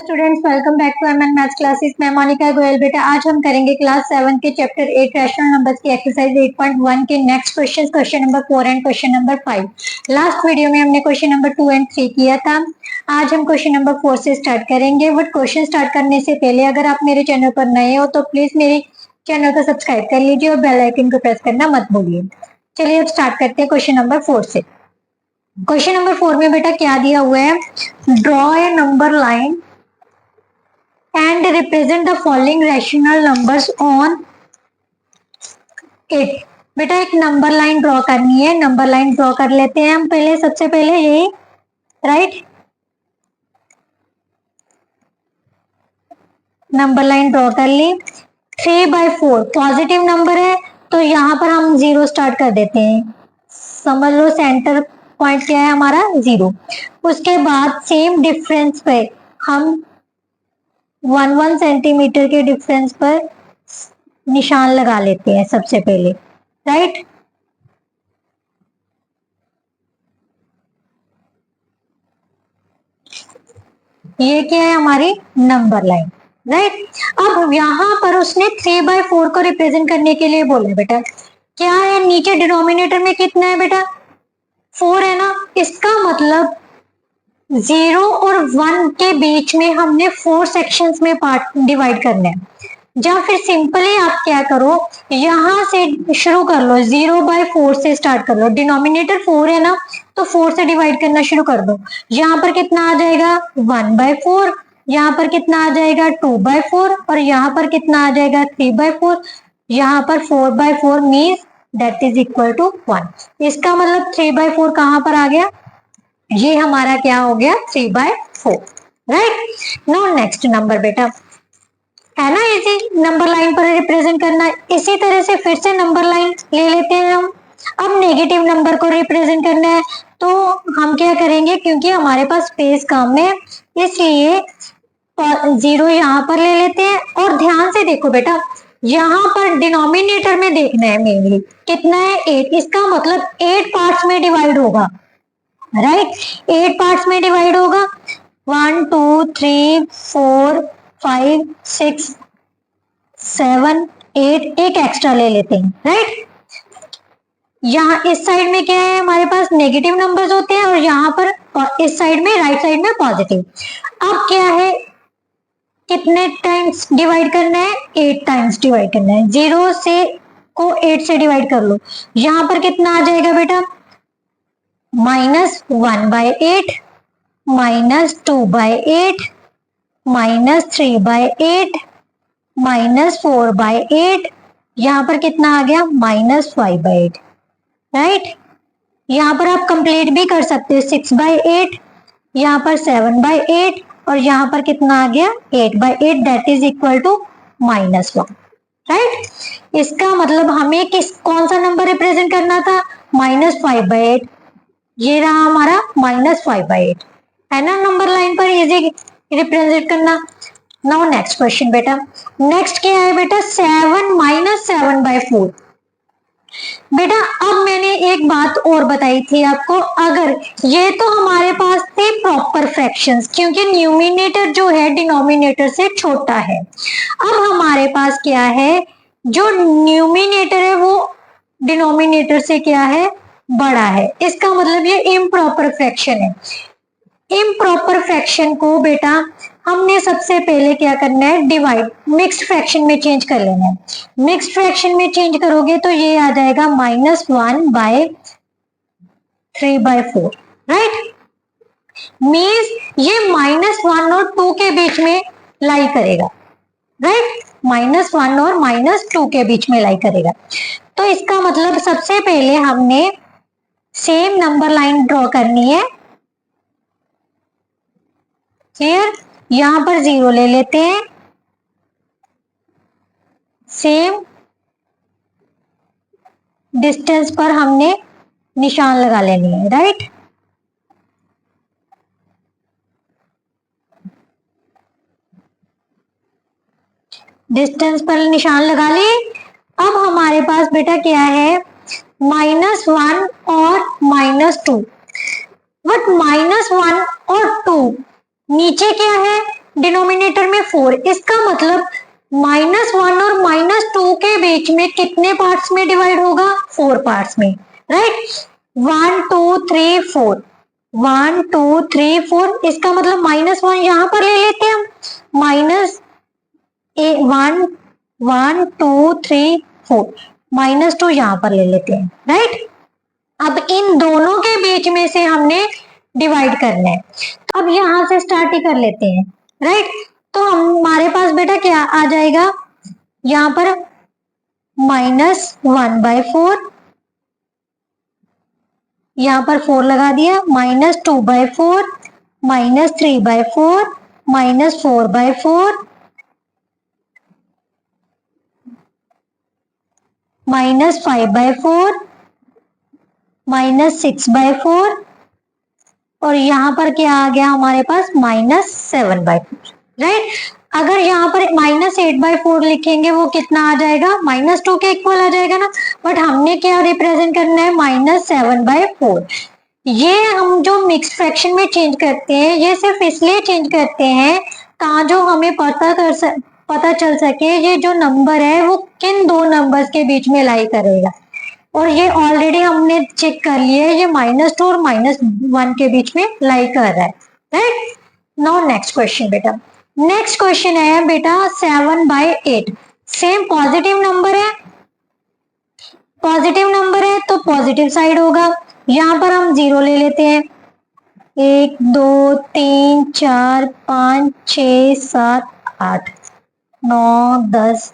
Students, welcome back to MN maths classes. मैं मोनिका गोयल। बेटा आज हम करेंगे क्लास 7 के चैप्टर 8 रैशनल नंबर्स की एक्सरसाइज 8.1 के next question number 4 and question number 5। Last video में हमने क्वेश्चन नंबर 2 एंड 3 किया था। आज हम क्वेश्चन नंबर 4 से स्टार्ट करेंगे। बट क्वेश्चन स्टार्ट करने से पहले अगर आप मेरे चैनल पर नए हो तो प्लीज मेरे चैनल को सब्सक्राइब कर लीजिए और बेल आइकन को प्रेस करना मत भूलिए। चलिए अब स्टार्ट करते हैं क्वेश्चन नंबर 4 से। क्वेश्चन नंबर 4 में बेटा क्या दिया हुआ है, draw a number line and represent the following rational numbers on it। बेटा एक नंबर लाइन ड्रॉ करनी है। नंबर लाइन ड्रॉ कर लेते हैं हम पहले, सबसे पहले ये राइट नंबर लाइन ड्रॉ कर ली। 3/4 पॉजिटिव नंबर है तो यहाँ पर हम 0 स्टार्ट कर देते हैं। समझ लो सेंटर पॉइंट क्या है हमारा 0। उसके बाद सेम डिफरेंस पे हम 1 सेंटीमीटर के डिफरेंस पर निशान लगा लेते हैं सबसे पहले, राइट। ये क्या है हमारी नंबर लाइन, राइट। अब यहाँ पर उसने 3/4 को रिप्रेजेंट करने के लिए बोला बेटा क्या है, नीचे डिनोमिनेटर में कितना है बेटा 4 है ना। इसका मतलब 0 और 1 के बीच में हमने 4 सेक्शंस में पार्ट डिवाइड करना है। या फिर सिंपली आप क्या करो, यहां से शुरू कर लो, 0/4 से स्टार्ट कर लो। डिनोमिनेटर 4 है ना तो 4 से डिवाइड करना शुरू कर दो। यहाँ पर कितना आ जाएगा 1/4, यहाँ पर कितना आ जाएगा 2/4 और यहाँ पर कितना आ जाएगा 3/4। यहाँ पर 4/4 means that is equal to 1। इसका मतलब 3/4 कहां पर आ गया, ये हमारा क्या हो गया 3/4, राइट। नो नेक्स्ट नंबर बेटा है ना, इसी नंबर लाइन पर रिप्रेजेंट करना है। इसी तरह से फिर से नंबर लाइन ले लेते हैं हम। अब नेगेटिव नंबर को रिप्रेजेंट करना है तो हम क्या करेंगे, क्योंकि हमारे पास स्पेस कम है इसलिए 0 यहाँ पर ले लेते हैं। और ध्यान से देखो बेटा, यहाँ पर डिनोमिनेटर में देखना है मेनली कितना है 8। इसका मतलब 8 पार्ट्स में डिवाइड होगा, राइट। 8 पार्ट्स में डिवाइड होगा, 1 2 3 4 5 6 7 8, एक एक्स्ट्रा ले लेते हैं, राइट। यहाँ इस साइड में क्या है हमारे पास नेगेटिव नंबर्स होते हैं और यहाँ पर इस साइड में राइट साइड में पॉजिटिव। अब क्या है, कितने टाइम्स डिवाइड करना है 8 टाइम्स डिवाइड करना है। 0 से को 8 से डिवाइड कर लो, यहाँ पर कितना आ जाएगा बेटा -1/8, -2/8, -3/8, -4/8, यहाँ पर कितना आ गया -5/8, राइट। यहाँ पर आप कंप्लीट भी कर सकते हो 6/8, यहाँ पर 7/8 और यहाँ पर कितना आ गया 8/8, that is equal to -1, right. इसका मतलब हमें कौन सा नंबर रिप्रेजेंट करना था -5/8। ये रहा हमारा -5/8, है ना नंबर लाइन पर इजी रिप्रेजेंट करना। नाउ नेक्स्ट क्वेश्चन बेटा, नेक्स्ट क्या है बेटा 7 - 7/4। बेटा अब मैंने एक बात और बताई थी आपको, अगर ये तो हमारे पास थे प्रॉपर फ्रैक्शंस क्योंकि न्यूमिनेटर जो है डिनोमिनेटर से छोटा है। अब हमारे पास क्या है, जो न्यूमिनेटर है वो डिनोमिनेटर से क्या है बड़ा है। इसका मतलब ये इम्प्रॉपर फ्रैक्शन है। इम्प्रॉपर फ्रैक्शन को बेटा हमने सबसे पहले क्या करना है, डिवाइड मिक्स्ड फ्रैक्शन में चेंज कर लेना है। मिक्स्ड फ्रैक्शन में चेंज करोगे तो ये आ जाएगा -1/3/4, राइट। मीन्स ये -1 और 2 के बीच में लाई करेगा, राइट। -1 और -2 के बीच में लाई करेगा। तो इसका मतलब सबसे पहले हमने सेम नंबर लाइन ड्रॉ करनी है, क्लियर। यहां पर 0 ले लेते हैं, सेम डिस्टेंस पर हमने निशान लगा लेनी है, राइट। डिस्टेंस पर निशान लगा लिए। अब हमारे पास बेटा क्या है -1 और -2, बट -1 और 2 नीचे क्या है डिनोमिनेटर में 4, इसका मतलब -1 और -2 के बीच में कितने पार्ट्स में डिवाइड होगा? 4 पार्ट्स में, राइट। 1 2 3 4, 1 2 3 4, इसका मतलब -1 यहां पर ले लेते हैं हम, -1 1 2 3 4, -2 यहां पर ले लेते हैं, राइट। अब इन दोनों के बीच में से हमने डिवाइड करना है। अब यहां से स्टार्ट ही कर लेते हैं, राइट। तो हमारे पास बेटा क्या आ जाएगा? यहां पर -1/4, यहां पर 4 लगा दिया, -2/4, -3/4, -4/4, -5/4, -6/4, और यहाँ पर क्या आ गया हमारे पास? -7/4, राइट। अगर यहाँ पर -8/4 लिखेंगे वो कितना आ जाएगा? -2 के इक्वल आ जाएगा ना, बट हमने क्या रिप्रेजेंट करना है? -7/4। ये हम जो मिक्स फ्रैक्शन में चेंज करते हैं, ये सिर्फ इसलिए चेंज करते हैं ताकि हमें पता चल सके ये जो नंबर है वो किन दो नंबर्स के बीच में लाई करेगा। और ये ऑलरेडी हमने चेक कर लिया है, ये -2 और -1 के बीच में लाई कर रहा है, राइट। नाउ नेक्स्ट क्वेश्चन बेटा, नेक्स्ट क्वेश्चन है बेटा 7/8। सेम पॉजिटिव नंबर है, पॉजिटिव नंबर है तो पॉजिटिव साइड होगा। यहाँ पर हम 0 ले लेते हैं, 1 2 3 4 5 6 7 8 9 10,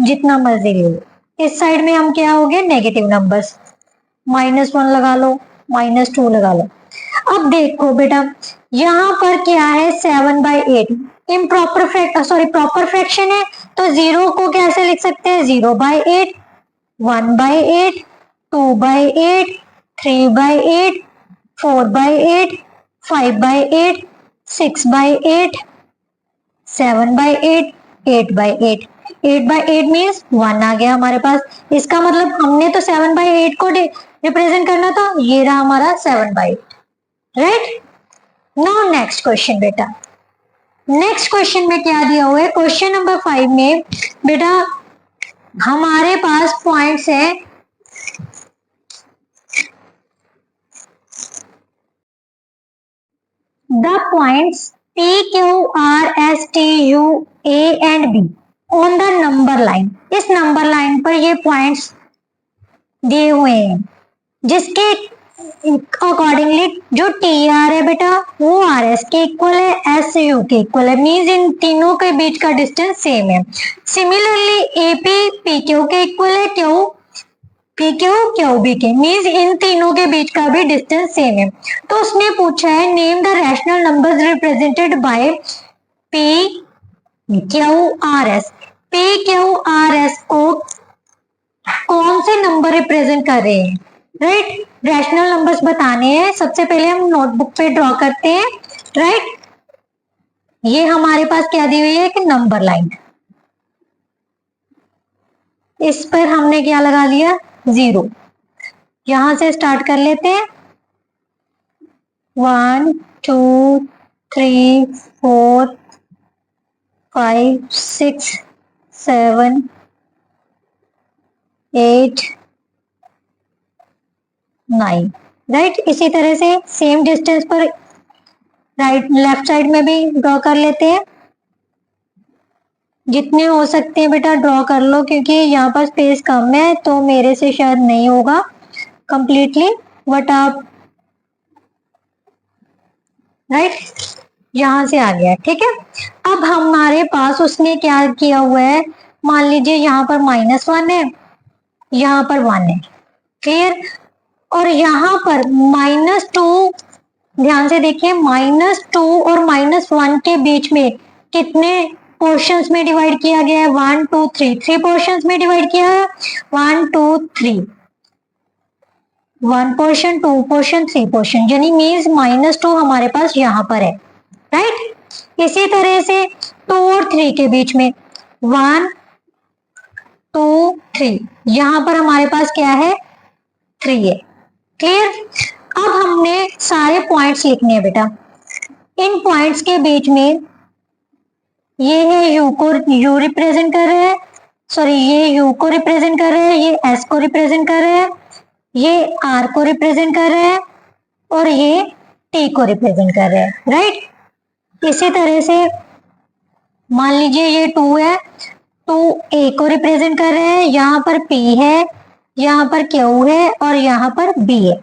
जितना मर्जी ले लो। इस साइड में हम क्या हो गए? नेगेटिव नंबर्स, -1 लगा लो, -2 लगा लो। अब देखो बेटा यहाँ पर क्या है? 7/8 इम्प्रॉपर प्रॉपर फ्रैक्शन है, तो 0 को कैसे लिख सकते हैं? 0/8, 1/8, 2/8, 3/8, 4/8, 5/8, 6/8, 7/8, 8/8। 8/8 मीन्स 1 आ गया हमारे पास। इसका मतलब हमने तो 7/8 को रिप्रेजेंट करना था, ये रहा हमारा 7/8, राइट। नाउ नेक्स्ट क्वेश्चन बेटा, नेक्स्ट क्वेश्चन में क्या दिया हुआ है? क्वेश्चन नंबर 5 में बेटा हमारे पास पॉइंट्स है, the points P, Q, R, S, T, U, A and B on the number line. इस नंबर लाइन पर ये पॉइंट्स दिए हुए हैं, जिसके अकॉर्डिंगली जो TR है बेटा वो RS के इक्वल है, S U के इक्वल है, मीन्स इन तीनों के बीच का डिस्टेंस सेम है। सिमिलरली AP PQ के इक्वल है, PQ QB के, मीन्स इन तीनों के बीच का भी डिस्टेंस सेम है। तो उसने पूछा है name the rational numbers represented by PQRS। PQRS को कौन से नंबर रिप्रेजेंट कर रहे हैं, राइट। रैशनल नंबर्स बताने हैं। सबसे पहले हम नोटबुक पे ड्रॉ करते हैं, राइट। ये हमारे पास क्या दी हुई है? एक नंबर लाइन, इस पर हमने क्या लगा दिया? 0। यहां से स्टार्ट कर लेते हैं, 1 2 3 4 5 6 7 8 9, राइट। इसी तरह से सेम डिस्टेंस पर राइट लेफ्ट साइड में भी ड्रॉ कर लेते हैं। जितने हो सकते हैं बेटा ड्रॉ कर लो, क्योंकि यहाँ पर स्पेस कम है तो मेरे से शायद नहीं होगा कंप्लीटली, बट आप राइट यहां से आ गया, ठीक है। अब हमारे पास उसने क्या किया हुआ है? मान लीजिए यहाँ पर -1 है, यहाँ पर 1 है, क्लियर। और यहाँ पर -2, ध्यान से देखिए, -2 और -1 के बीच में कितने पोर्शंस में डिवाइड किया गया है? 1 2 3, 3 पोर्शंस में डिवाइड किया है। 1 2 3, 1 पोर्शन, 2 पोर्शन, 3 पोर्शन, यानी मीन्स -2 हमारे पास यहाँ पर है, राइट। इसी तरह से 2 और 3 के बीच में 1 2 3, यहाँ पर हमारे पास क्या है? 3 है, क्लियर। अब हमने सारे पॉइंट्स लिखने हैं बेटा। इन पॉइंट्स के बीच में ये है यू को यू रिप्रेजेंट कर रहे हैं, सॉरी ये यू को रिप्रेजेंट कर रहे हैं, ये एस को रिप्रेजेंट कर रहे हैं, ये आर को रिप्रेजेंट कर रहे हैं और ये टी को रिप्रेजेंट कर रहे हैं, राइट। इसी तरह से मान लीजिए ये 2 है, 2 ए को रिप्रेजेंट कर रहे हैं, यहाँ पर पी है, यहाँ पर क्यू है और यहाँ पर बी है।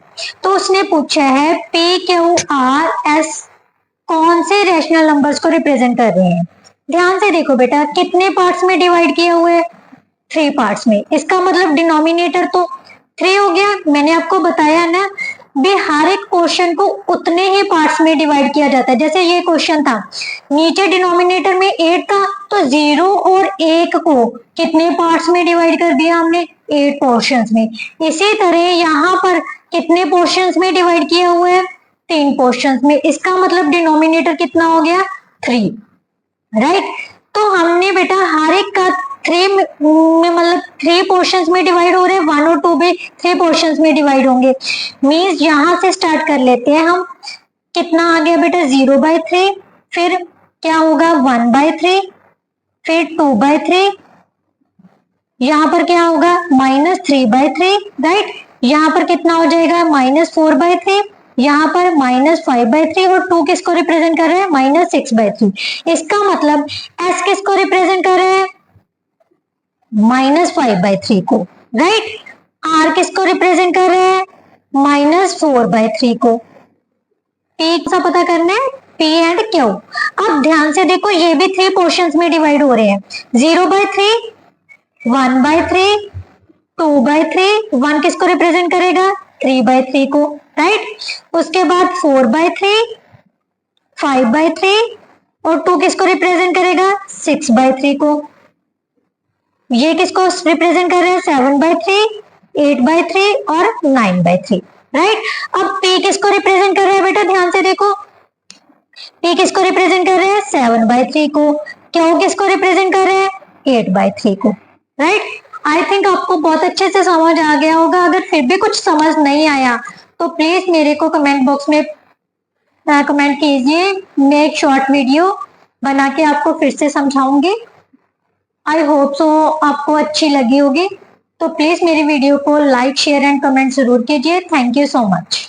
तो उसने पूछा है पी क्यू आर एस कौन से रैशनल नंबर्स को रिप्रेजेंट कर रहे हैं। ध्यान से देखो बेटा, कितने पार्ट्स में डिवाइड किया हुआ है, 3 पार्ट्स में। इसका मतलब डिनोमिनेटर तो 3 हो गया। मैंने आपको बताया ना भी हर एक क्वेश्चन को उतने ही पार्ट्स में डिवाइड किया जाता है। जैसे ये क्वेश्चन था, नीचे डिनोमिनेटर में 8 था, तो 0 और 1 को कितने पार्ट्स में डिवाइड कर दिया हमने, 8 पोर्शंस में। इसी तरह यहाँ पर कितने पोर्शंस में डिवाइड किया हुआ है, 3 पोर्शंस में। इसका मतलब डिनोमिनेटर कितना हो गया, 3, राइट। तो हमने बेटा हर एक का 3 में मतलब 3 पोर्शंस में डिवाइड हो रहे हैं, 1 और 2 भी 3 पोर्शंस में डिवाइड होंगे। मीन्स यहाँ से स्टार्ट कर लेते हैं हम। कितना आ गया बेटा, 0/3, फिर क्या होगा 1/3, फिर 2/3, यहाँ पर क्या होगा -3/3, राइट। यहाँ पर कितना हो जाएगा -4/3, यहाँ पर -5/3 और 2 किसको रिप्रेजेंट कर रहे हैं, -6/3। इसका मतलब s किसको रिप्रेजेंट कर रहे हैं, -5/3 को, राइट। r किसको रिप्रेजेंट कर रहे हैं, -4/3 को। p सा पता करना है, p एंड q। अब ध्यान से देखो, ये भी 3 पोर्शंस में डिवाइड हो रहे हैं, 0/3, 1/3, 2/3, 1 किसको रिप्रेजेंट करेगा, 3/3 को, राइट। उसके बाद 4/3, 5/3 और 2 किसको रिप्रेजेंट करेगा, 6/3 को। ये किसको रिप्रेजेंट कर रहे हैं, 7/3, 8/3 और 9/3, राइट। अब p किसको रिप्रेजेंट कर रहे हैं बेटा, ध्यान से देखो, p किसको रिप्रेजेंट कर रहे हैं, 7/3 को। q किसको रिप्रेजेंट कर रहे हैं, 8/3 को, राइट। आई थिंक आपको बहुत अच्छे से समझ आ गया होगा। अगर फिर भी कुछ समझ नहीं आया तो प्लीज मेरे को कमेंट बॉक्स में कमेंट कीजिए। मैं एक शॉर्ट वीडियो बना के आपको फिर से समझाऊंगी। आई होप सो आपको अच्छी लगी होगी। तो प्लीज मेरी वीडियो को लाइक, शेयर एंड कमेंट जरूर कीजिए। Thank you so much.